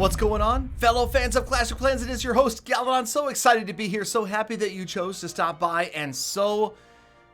What's going on, fellow fans of Clash of Clans? It is your host, Galadon. So excited to be here, so happy that you chose to stop by, and so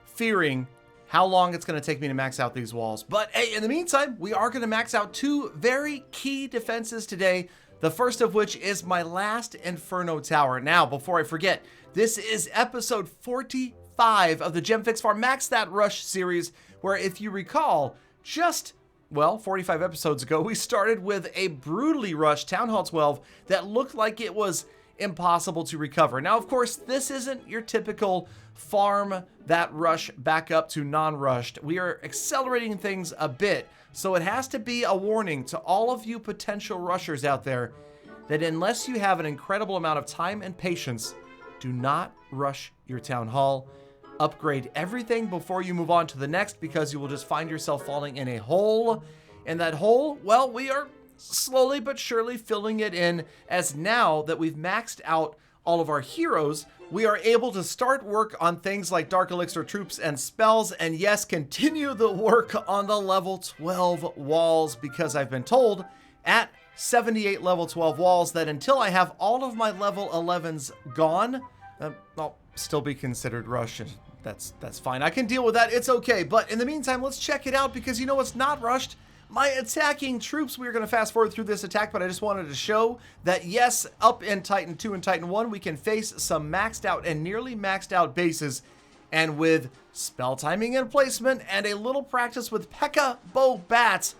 fearing how long it's going to take me to max out these walls. But hey, in the meantime, we are going to max out two very key defenses today, the first of which is my last Inferno Tower. Now, before I forget, this is episode 45 of the Gem Fix Farm Max That Rush series, where if you recall, just 45 episodes ago, we started with a brutally rushed Town Hall 12 that looked like it was impossible to recover. Now, of course, this isn't your typical farm that rush back up to non-rushed. We are accelerating things a bit, so it has to be a warning to all of you potential rushers out there that unless you have an incredible amount of time and patience, do not rush your Town Hall. Upgrade everything before you move on to the next, because you will just find yourself falling in a hole. And that hole, well, we are slowly but surely filling it in, as now that we've maxed out all of our heroes, we are able to start work on things like Dark Elixir troops and spells, and yes, continue the work on the level 12 walls, because I've been told at 78 level 12 walls that until I have all of my level 11s gone, I'll still be considered rush, and that's fine. I can deal with that. It's okay. But in the meantime, let's check it out, because you know what's not rushed? My attacking troops. We're going to fast forward through this attack, but I just wanted to show that yes, up in Titan 2 and Titan 1, we can face some maxed out and nearly maxed out bases. And with spell timing and placement and a little practice with P.E.K.K.A. Bow Bats,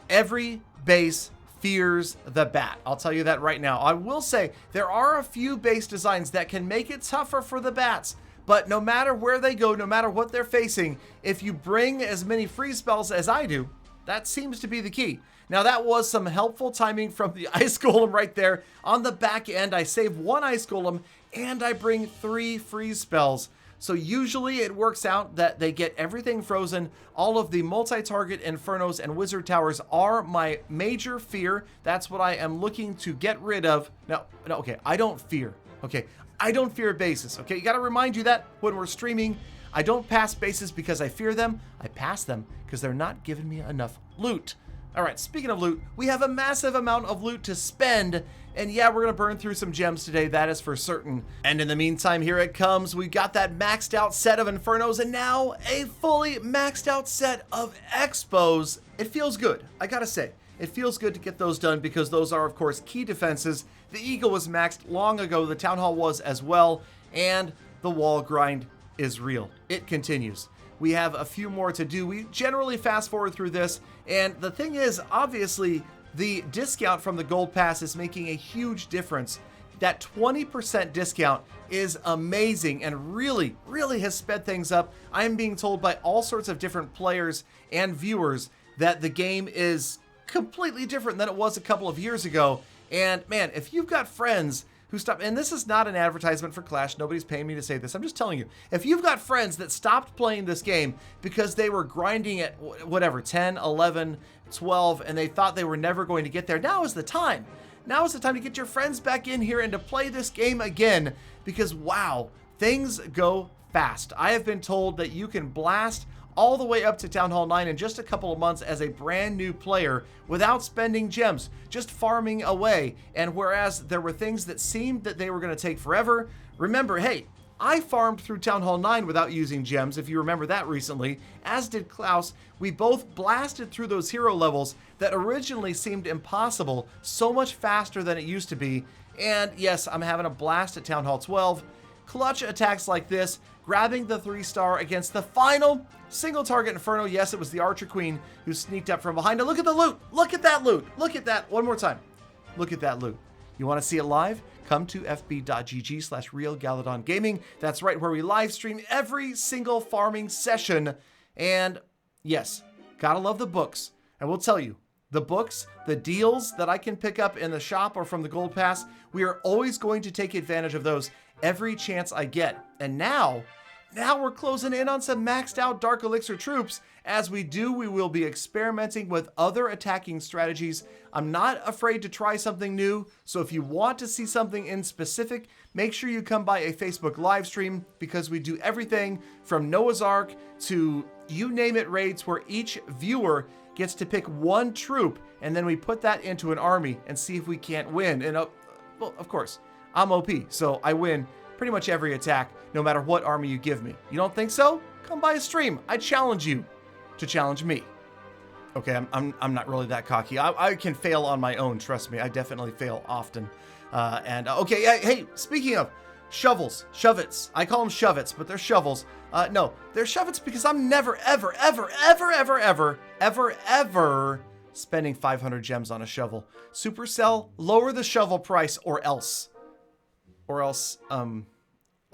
every base fears the bat. I'll tell you that right now. I will say there are a few base designs that can make it tougher for the bats, but no matter where they go, no matter what they're facing, if you bring as many freeze spells as I do, that seems to be the key. Now, that was some helpful timing from the Ice Golem right there. On the back end, I save one Ice Golem and I bring 3 freeze spells. So usually it works out that they get everything frozen. All of the multi-target Infernos and Wizard Towers are my major fear. That's what I am looking to get rid of. No, okay, I don't fear. Okay, I don't fear bases. Okay, you got to remind you that when we're streaming, I don't pass bases because I fear them. I pass them because they're not giving me enough loot. All right, speaking of loot, we have a massive amount of loot to spend. And yeah, we're going to burn through some gems today, that is for certain. And in the meantime, here it comes. We got that maxed out set of Infernos and now a fully maxed out set of Expos. It feels good, I gotta say. It feels good to get those done, because those are, of course, key defenses. The Eagle was maxed long ago, the Town Hall was as well, and the wall grind is real. It continues. We have a few more to do. We generally fast forward through this, and the thing is, obviously, the discount from the Gold Pass is making a huge difference. That 20% discount is amazing and really has sped things up. I am being told by all sorts of different players and viewers that the game is completely different than it was a couple of years ago. And man, if you've got friends who stop, and this is not an advertisement for Clash, nobody's paying me to say this, I'm just telling you, if you've got friends that stopped playing this game because they were grinding at whatever, 10, 11, 12, and they thought they were never going to get there, now is the time. Now is the time to get your friends back in here and to play this game again, because wow, things go fast. I have been told that you can blast all the way up to Town Hall 9 in just a couple of months as a brand new player without spending gems, just farming away. And whereas there were things that seemed that they were going to take forever, remember, hey, I farmed through Town Hall 9 without using gems, if you remember that recently, as did Klaus. We both blasted through those hero levels that originally seemed impossible so much faster than it used to be. And yes, I'm having a blast at Town Hall 12. Clutch attacks like this, grabbing the 3-star against the final single target Inferno. Yes, it was the Archer Queen who sneaked up from behind. Now look at the loot. Look at that loot. Look at that. One more time. Look at that loot. You want to see it live? Come to fb.gg/realgaladongaming. That's right, where we live stream every single farming session. And yes, gotta love the books. And we'll tell you, the books, the deals that I can pick up in the shop or from the Gold Pass, we are always going to take advantage of those every chance I get. And now we're closing in on some maxed out Dark Elixir troops. As we do, we will be experimenting with other attacking strategies. I'm not afraid to try something new, so if you want to see something in specific, make sure you come by a Facebook live stream, because we do everything from Noah's Ark to you name it raids where each viewer gets to pick one troop, and then we put that into an army and see if we can't win. And well, of course, I'm OP, so I win pretty much every attack, no matter what army you give me. You don't think so? Come by a stream. I challenge you to challenge me. Okay, I'm not really that cocky. I can fail on my own, trust me. I definitely fail often. Okay, hey, speaking of shovels, shove-its. I call them shove-its, but they're shovels. No, they're shove-its because I'm never, ever, ever, ever, ever, ever, ever, ever spending 500 gems on a shovel. Supercell, lower the shovel price or else. I'll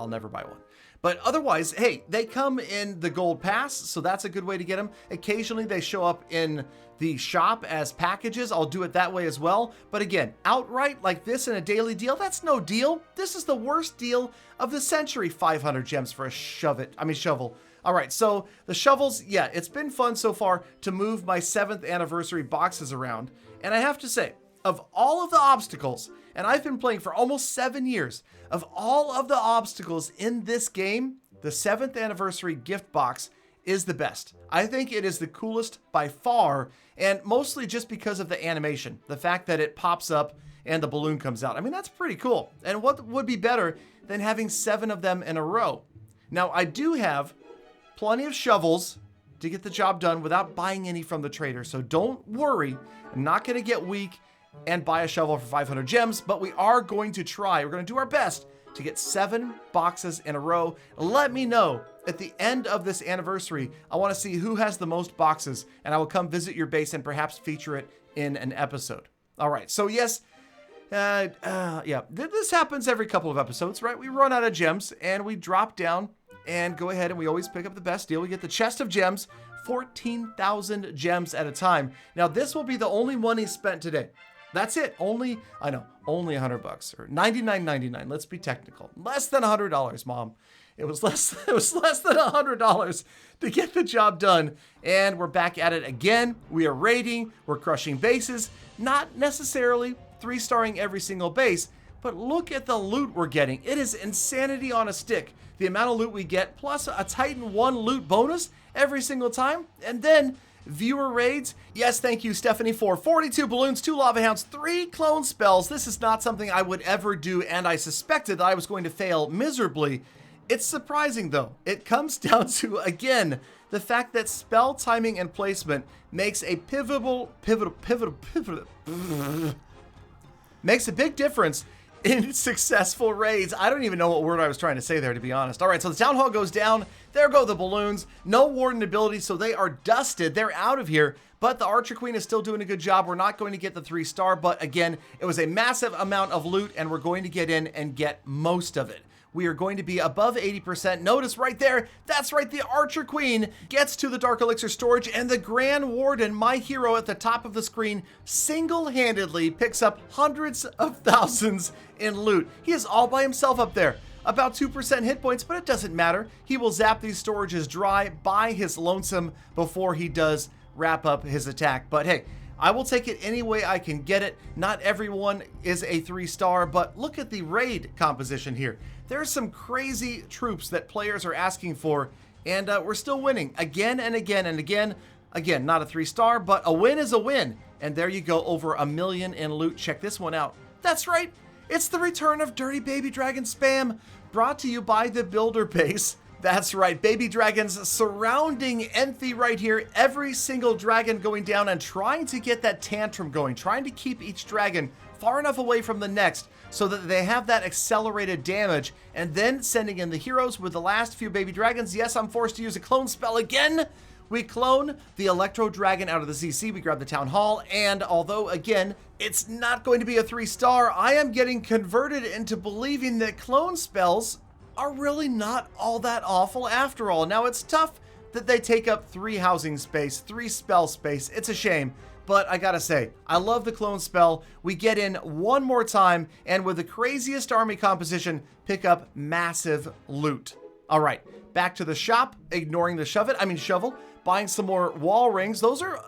never buy one. But otherwise, hey, they come in the gold pass, so that's a good way to get them. Occasionally, they show up in the shop as packages. I'll do it that way as well. But again, outright like this in a daily deal, that's no deal. This is the worst deal of the century. 500 gems for a shovel. All right, so the shovels, yeah, it's been fun so far to move my 7th anniversary boxes around. And I have to say, of all of the obstacles, and I've been playing for almost 7 years, of all of the obstacles in this game, the 7th anniversary gift box is the best. I think it is the coolest by far, and mostly just because of the animation. The fact that it pops up and the balloon comes out. I mean, that's pretty cool. And what would be better than having 7 of them in a row? Now, I do have plenty of shovels to get the job done without buying any from the trader, so don't worry. I'm not going to get weak and buy a shovel for 500 gems, but we are going to try. We're going to do our best to get 7 boxes in a row. Let me know at the end of this anniversary. I want to see who has the most boxes, and I will come visit your base and perhaps feature it in an episode. All right, so yes, yeah, this happens every couple of episodes, right? We run out of gems, and we drop down and go ahead, and we always pick up the best deal. We get the chest of gems, 14,000 gems at a time. Now, this will be the only money spent today. That's it. Only $100 or $99.99. Let's be technical. Less than $100, Mom. It was less than $100 to get the job done. And we're back at it again. We are raiding. We're crushing bases. Not necessarily 3-starring every single base, but look at the loot we're getting. It is insanity on a stick. The amount of loot we get, plus a Titan 1 loot bonus every single time. And then viewer raids. Yes, thank you, Stephanie, for 42 balloons, 2 lava hounds, 3 clone spells. This is not something I would ever do, and I suspected that I was going to fail miserably. It's surprising, though. It comes down to, again, the fact that spell timing and placement makes a makes a big difference in successful raids. I don't even know what word I was trying to say there, to be honest. All right, so the town hall goes down. There go the balloons. No warden ability, so they are dusted. They're out of here, but the Archer Queen is still doing a good job. We're not going to get the 3-star, but again, it was a massive amount of loot, and we're going to get in and get most of it. We are going to be above 80%. Notice right there, that's right, the Archer Queen gets to the Dark Elixir storage, and the Grand Warden, my hero at the top of the screen, single-handedly picks up hundreds of thousands in loot. He is all by himself up there. About 2% hit points, but it doesn't matter. He will zap these storages dry by his lonesome before he does wrap up his attack. But hey, I will take it any way I can get it. Not everyone is a 3-star, but look at the raid composition here. There's some crazy troops that players are asking for, and we're still winning again and again and again. Again, not a 3-star, but a win is a win. And there you go, over 1 million in loot. Check this one out. That's right. It's the return of Dirty Baby Dragon spam, brought to you by the Builder Base. That's right, baby dragons surrounding Enthi right here. Every single dragon going down and trying to get that tantrum going, trying to keep each dragon far enough away from the next so that they have that accelerated damage, and then sending in the heroes with the last few baby dragons. Yes, I'm forced to use a clone spell again. We clone the Electro Dragon out of the CC, we grab the Town Hall, and although, again, it's not going to be a 3-star, I am getting converted into believing that clone spells are really not all that awful after all. Now, it's tough that they take up 3 housing space, 3 spell space. It's a shame, but I gotta say, I love the clone spell. We get in one more time, and with the craziest army composition, pick up massive loot. All right, back to the shop, ignoring the shovel, buying some more wall rings. Those are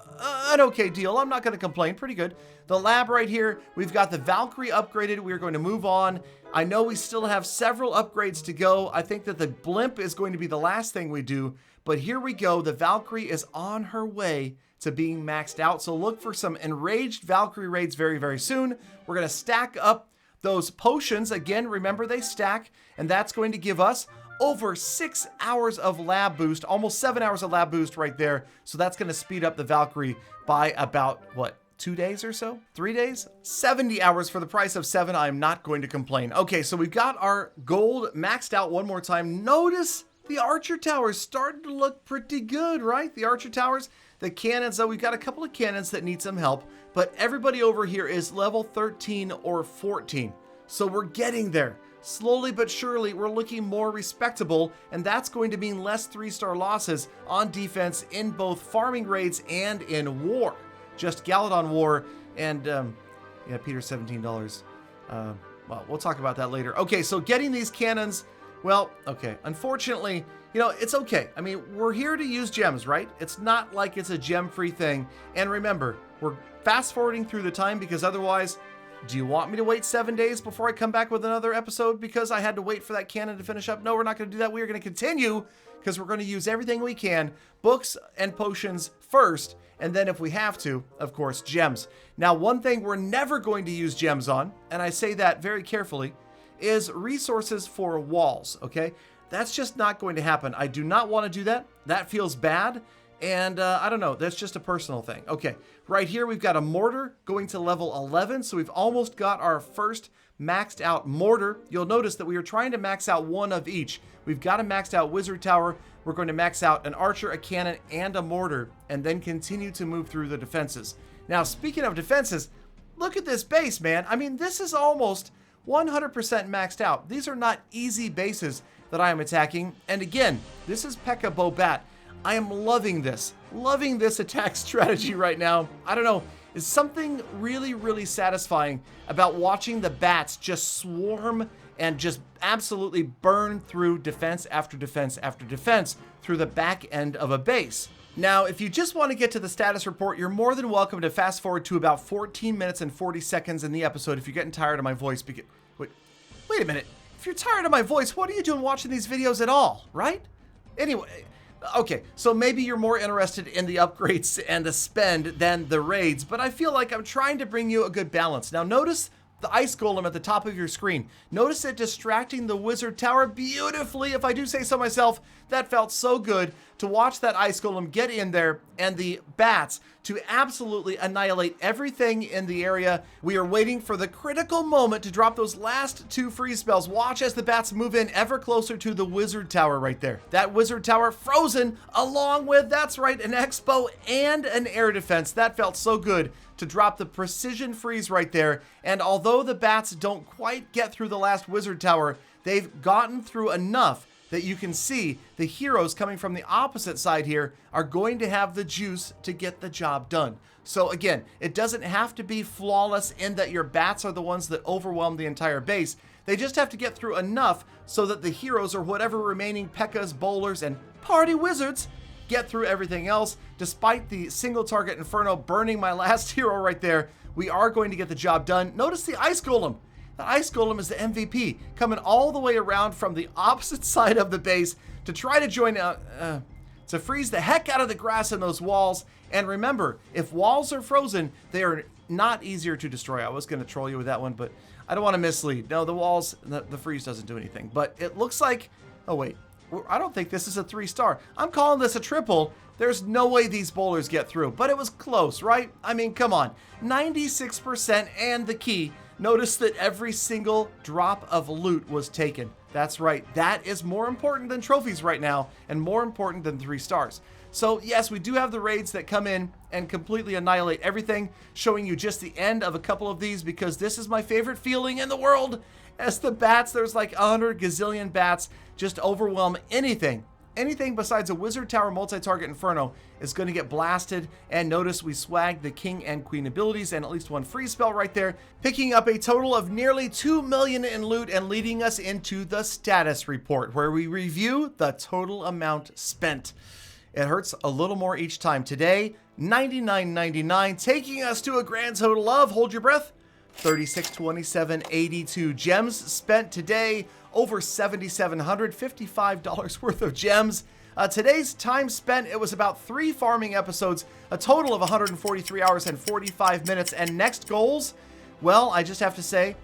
an okay deal. I'm not going to complain. Pretty good. The lab right here, we've got the Valkyrie upgraded. We're going to move on. I know we still have several upgrades to go. I think that the blimp is going to be the last thing we do, But here we go. The Valkyrie is on her way to being maxed out. So look for some enraged Valkyrie raids very, very soon. We're going to stack up those potions. Again, remember they stack, and that's going to give us over 6 hours of lab boost, almost 7 hours of lab boost right there. So that's going to speed up the Valkyrie by about, what, 2 days or so? 3 days? 70 hours for the price of 7. I'm not going to complain. Okay, so we've got our gold maxed out one more time. Notice the archer towers starting to look pretty good, right? The archer towers, the cannons, though, we've got a couple of cannons that need some help, but everybody over here is level 13 or 14. So we're getting there. Slowly but surely, we're looking more respectable, and that's going to mean less 3-star losses on defense in both farming raids and in war. Just Galadon war and, yeah, Peter, $17. Well, we'll talk about that later. Okay, so getting these cannons, well, okay. Unfortunately, you know, it's okay. I mean, we're here to use gems, right? It's not like it's a gem-free thing. And remember, we're fast-forwarding through the time because otherwise, do you want me to wait 7 days before I come back with another episode because I had to wait for that cannon to finish up? No, we're not going to do that. We are going to continue because we're going to use everything we can, books and potions first, and then if we have to, of course, gems. Now, one thing we're never going to use gems on, and I say that very carefully, is resources for walls, okay? That's just not going to happen. I do not want to do that. That feels bad. And I don't know, that's just a personal thing. Okay, right here we've got a mortar going to level 11. So we've almost got our first maxed out mortar. You'll notice that we are trying to max out one of each. We've got a maxed out wizard tower. We're going to max out an archer, a cannon, and a mortar, and then continue to move through the defenses. Now, speaking of defenses, look at this base, man. I mean, this is almost 100% maxed out. These are not easy bases that I am attacking. And again, this is P.E.K.K.A. Bobat. I am loving this attack strategy right now. I don't know, is something really, really satisfying about watching the bats just swarm and just absolutely burn through defense after defense after defense through the back end of a base. Now, if you just want to get to the status report, you're more than welcome to fast forward to about 14 minutes and 40 seconds in the episode if you're getting tired of my voice. Wait a minute. If you're tired of my voice, what are you doing watching these videos at all, right? Anyway, okay, so maybe you're more interested in the upgrades and the spend than the raids, but I feel like I'm trying to bring you a good balance. Now notice the ice golem at the top of your screen. Notice it distracting the wizard tower beautifully, if I do say so myself. That felt so good to watch that ice golem get in there and the bats to absolutely annihilate everything in the area. We are waiting for the critical moment to drop those last 2 freeze spells. Watch as the bats move in ever closer to the wizard tower right there. That wizard tower frozen along with, that's right, an expo and an air defense. That felt so good to drop the precision freeze right there. And although the bats don't quite get through the last wizard tower, they've gotten through enough that you can see the heroes coming from the opposite side here are going to have the juice to get the job done. So again, it doesn't have to be flawless in that your bats are the ones that overwhelm the entire base. They just have to get through enough so that the heroes or whatever remaining P.E.K.K.A.s, bowlers, and party wizards get through everything else. Despite the single target Inferno burning my last hero right there, we are going to get the job done. Notice the Ice Golem. The Ice Golem is the MVP, coming all the way around from the opposite side of the base to try to join out, to freeze the heck out of the grass in those walls. And remember, if walls are frozen, they are not easier to destroy. I was going to troll you with that one, but I don't want to mislead. No, the walls, the freeze doesn't do anything. But it looks like, oh wait, I don't think this is a 3-star. I'm calling this a triple. There's no way these bowlers get through, but it was close, right? I mean, come on, 96% and the key. Notice that every single drop of loot was taken. That's right. That is more important than trophies right now and more important than 3 stars. So yes, we do have the raids that come in and completely annihilate everything, showing you just the end of a couple of these because this is my favorite feeling in the world. As the bats, there's like 100 gazillion bats, just overwhelm anything. Anything besides a Wizard Tower multi-target Inferno is going to get blasted. And notice we swagged the King and Queen abilities and at least 1 free spell right there, picking up a total of nearly 2 million in loot and leading us into the status report where we review the total amount spent. It hurts a little more each time. Today, $99.99, taking us to a grand total of, hold your breath, $36.27.82. Gems spent today, over $7,755 worth of gems. Today's time spent, it was about 3 farming episodes, a total of 143 hours and 45 minutes. And next goals, well, I just have to say,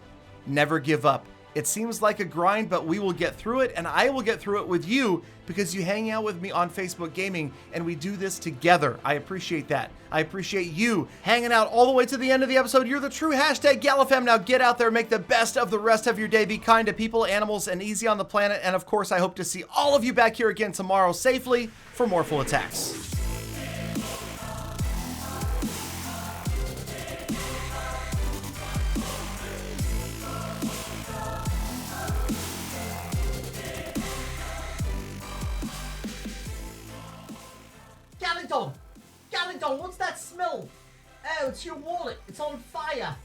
never give up. It seems like a grind, but we will get through it, and I will get through it with you because you hang out with me on Facebook Gaming, and we do this together. I appreciate that. I appreciate you hanging out all the way to the end of the episode. You're the true hashtag GalaFam. Now get out there, make the best of the rest of your day. Be kind to people, animals, and easy on the planet. And of course, I hope to see all of you back here again tomorrow safely for more full attacks. Galadon! Galadon, what's that smell? Oh, it's your wallet. It's on fire.